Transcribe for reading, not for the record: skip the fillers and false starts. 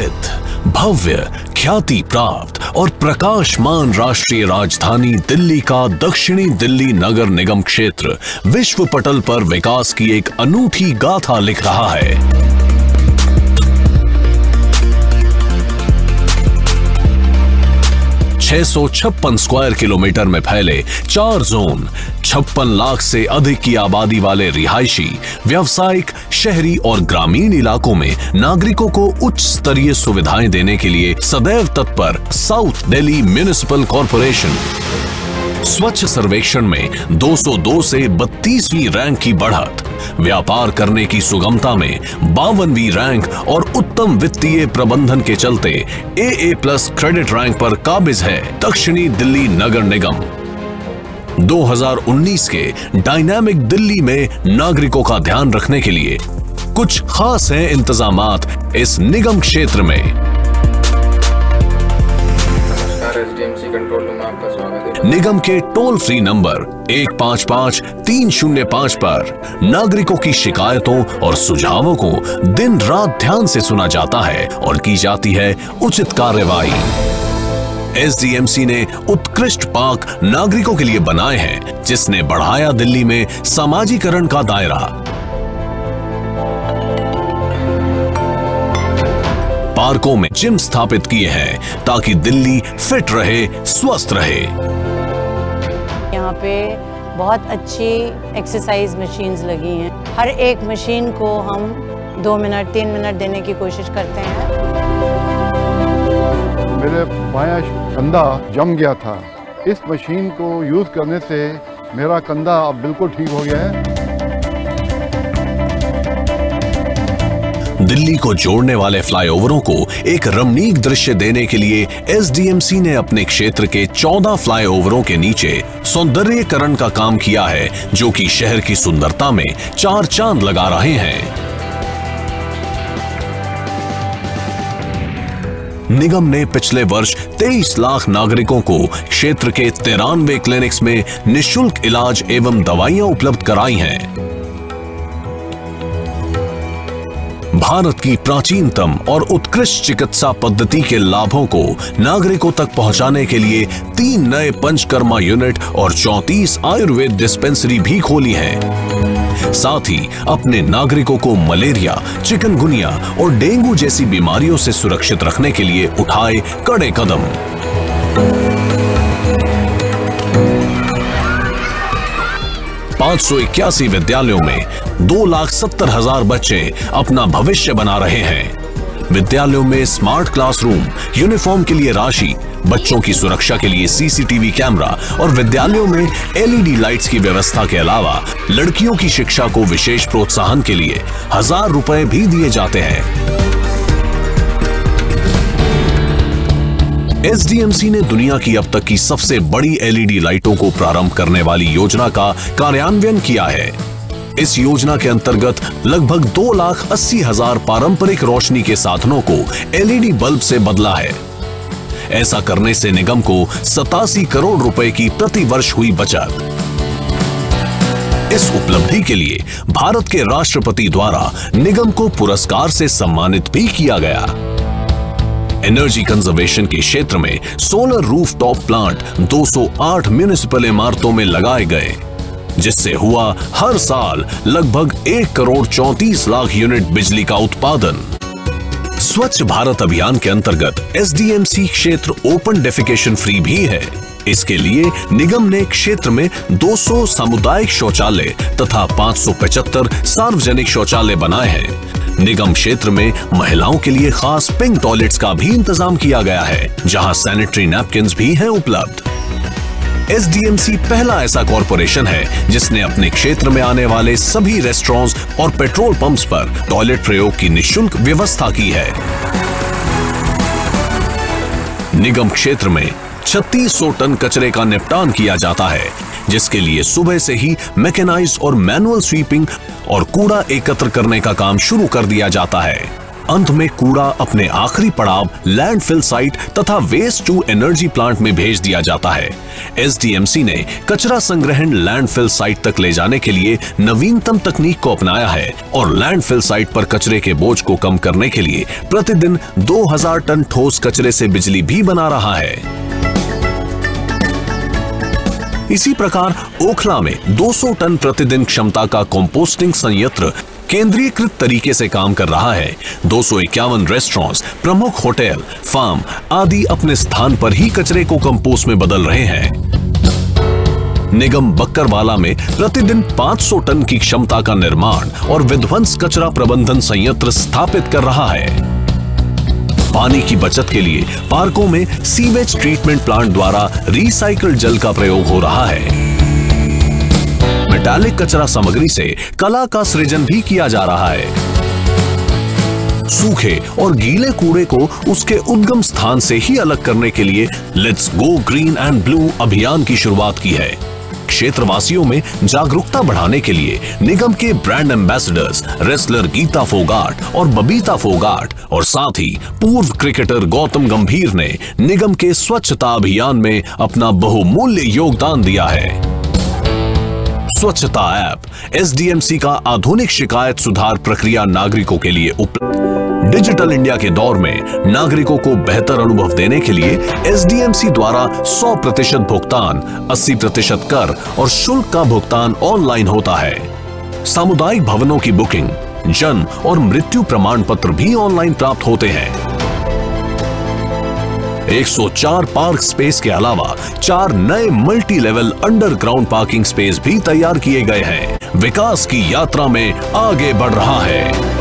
समृद्ध, भव्य, ख्याति प्राप्त और प्रकाशमान राष्ट्रीय राजधानी दिल्ली का दक्षिणी दिल्ली नगर निगम क्षेत्र विश्व पटल पर विकास की एक अनूठी गाथा लिख रहा है। 656 स्क्वायर किलोमीटर में फैले 4 जोन, 56 लाख से अधिक की आबादी वाले रिहायशी, व्यावसायिक, शहरी और ग्रामीण इलाकों में नागरिकों को उच्च स्तरीय सुविधाएं देने के लिए सदैव तत्पर साउथ दिल्ली म्युनिसिपल कॉरपोरेशन। स्वच्छ सर्वेक्षण में 202 से 32वीं रैंक की बढ़त, व्यापार करने की सुगमता में 52वीं रैंक और उत्तम वित्तीय प्रबंधन के चलते AA+ क्रेडिट रैंक पर काबिज है दक्षिणी दिल्ली नगर निगम। 2019 के डायनामिक दिल्ली में नागरिकों का ध्यान रखने के लिए कुछ खास हैं इंतजामात इस निगम क्षेत्र में। SDMC कंट्रोल रूम में आपका स्वागत है। निगम के टोल फ्री नंबर 155305 पर नागरिकों की शिकायतों और सुझावों को दिन रात ध्यान से सुना जाता है और की जाती है उचित कार्यवाही। SDMC ने उत्कृष्ट पार्क नागरिकों के लिए बनाए हैं, जिसने बढ़ाया दिल्ली में सामाजिकरण का दायरा। पार्कों में जिम स्थापित किए हैं ताकि दिल्ली फिट रहे, स्वस्थ रहे। यहाँ पे बहुत अच्छी एक्सरसाइज मशीन्स लगी हैं। हर एक मशीन को हम 2 मिनट 3 मिनट देने की कोशिश करते हैं। मेरे बायां कंधा जम गया था। इस मशीन को यूज करने से मेरा कंधा अब बिल्कुल ठीक हो गया है। दिल्ली को जोड़ने वाले फ्लाईओवरों को एक रमणीक दृश्य देने के लिए SDMC ने अपने क्षेत्र के 14 फ्लाईओवरों के नीचे सौंदर्यीकरण का काम किया है, जो कि शहर की सुंदरता में 4 चांद लगा रहे हैं। निगम ने पिछले वर्ष 23 लाख नागरिकों को क्षेत्र के 93 क्लिनिक्स में निःशुल्क इलाज एवं दवाइयां उपलब्ध कराई हैं। भारत की प्राचीनतम और उत्कृष्ट चिकित्सा पद्धति के लाभों को नागरिकों तक पहुंचाने के लिए 3 नए पंचकर्मा यूनिट और 34 आयुर्वेद डिस्पेंसरी भी खोली हैं। साथ ही अपने नागरिकों को मलेरिया, चिकनगुनिया और डेंगू जैसी बीमारियों से सुरक्षित रखने के लिए उठाए कड़े कदम। 581 विद्यालयों में 2,70,000 बच्चे अपना भविष्य बना रहे हैं। विद्यालयों में स्मार्ट क्लासरूम, यूनिफॉर्म के लिए राशि, बच्चों की सुरक्षा के लिए CCTV कैमरा और विद्यालयों में LED लाइट्स की व्यवस्था के अलावा लड़कियों की शिक्षा को विशेष प्रोत्साहन के लिए 1000 रुपए भी दिए जाते हैं। SDMC ने दुनिया की अब तक की सबसे बड़ी LED लाइटों को प्रारंभ करने वाली योजना का कार्यान्वयन किया है। इस योजना के अंतर्गत लगभग 2,80,000 पारंपरिक रोशनी के साधनों को LED बल्ब से बदला है। ऐसा करने से निगम को 87 करोड़ रुपए की प्रति वर्ष हुई बचत। इस उपलब्धि के लिए भारत के राष्ट्रपति द्वारा निगम को पुरस्कार से सम्मानित भी किया गया। एनर्जी कंजर्वेशन के क्षेत्र में सोलर रूफटॉप प्लांट 208 म्युनिसिपल इमारतों में लगाए गए, जिससे हुआ हर साल लगभग 1 करोड़ 34 लाख यूनिट बिजली का उत्पादन। स्वच्छ भारत अभियान के अंतर्गत SDMC क्षेत्र ओपन डेफिकेशन फ्री भी है। इसके लिए निगम ने क्षेत्र में 200 सामुदायिक शौचालय तथा 575 सार्वजनिक शौचालय बनाए हैं। निगम क्षेत्र में महिलाओं के लिए खास पिंक टॉयलेट्स का भी इंतजाम किया गया है, जहां सैनिटरी नैपकिन्स भी हैं उपलब्ध। SDMC पहला ऐसा कॉरपोरेशन है जिसने अपने क्षेत्र में आने वाले सभी रेस्टोरेंट्स और पेट्रोल पंप्स पर टॉयलेट प्रयोग की निःशुल्क व्यवस्था की है। निगम क्षेत्र में 3600 टन कचरे का निपटान किया जाता है, जिसके लिए सुबह से ही मैकेनाइज्ड और मैनुअल स्वीपिंग और कूड़ा एकत्र करने का काम शुरू कर दिया जाता है। अंत में कूड़ा अपने आखिरी पड़ाव लैंडफिल साइट तथा वेस्ट टू एनर्जी प्लांट में भेज दिया जाता है। एसडीएमसी ने कचरा संग्रहण लैंडफिल साइट तक ले जाने के लिए नवीनतम तकनीक को अपनाया है और लैंडफिल साइट पर कचरे के बोझ को कम करने के लिए प्रतिदिन 2000 टन ठोस कचरे से बिजली भी बना रहा है। इसी प्रकार ओखला में 200 टन प्रतिदिन क्षमता का कंपोस्टिंग संयंत्र केंद्रीयकृत तरीके से काम कर रहा है। 251 रेस्टोरेंट्स, प्रमुख होटल, फार्म आदि अपने स्थान पर ही कचरे को कंपोस्ट में बदल रहे हैं। निगम बक्करवाला में प्रतिदिन 500 टन की क्षमता का निर्माण और विध्वंस कचरा प्रबंधन संयंत्र स्थापित कर रहा है। पानी की बचत के लिए पार्कों में सीवेज ट्रीटमेंट प्लांट द्वारा रिसाइकल जल का प्रयोग हो रहा है। मेटालिक कचरा सामग्री से कला का सृजन भी किया जा रहा है। सूखे और गीले कूड़े को उसके उद्गम स्थान से ही अलग करने के लिए let's go green and blue अभियान की शुरुआत की है। क्षेत्रवासियों में जागरूकता बढ़ाने के लिए निगम के brand ambassadors wrestler Geeta Phogat और बबीता फोगाट और साथ ही पूर्व क्रिकेटर गौतम गंभीर ने निगम के स्वच्छता अभियान में अपना बहुमूल्य योगदान दिया है। स्वच्छता ऐप एसडीएमसी का आधुनिक शिकायत सुधार प्रक्रिया नागरिकों के लिए उपलब्ध। डिजिटल इंडिया के दौर में नागरिकों को बेहतर अनुभव देने के लिए एसडीएमसी द्वारा 100% भुगतान, 80% कर और शुल्क का भुगतान ऑनलाइन होता है। सामुदायिक भवनों की बुकिंग, जन्म और मृत्यु प्रमाण पत्र भी ऑनलाइन प्राप्त होते हैं। 104 पार्क स्पेस के अलावा 4 नए multi level underground parking space भी तैयार किए गए हैं। विकास की यात्रा में आगे बढ़ रहा है।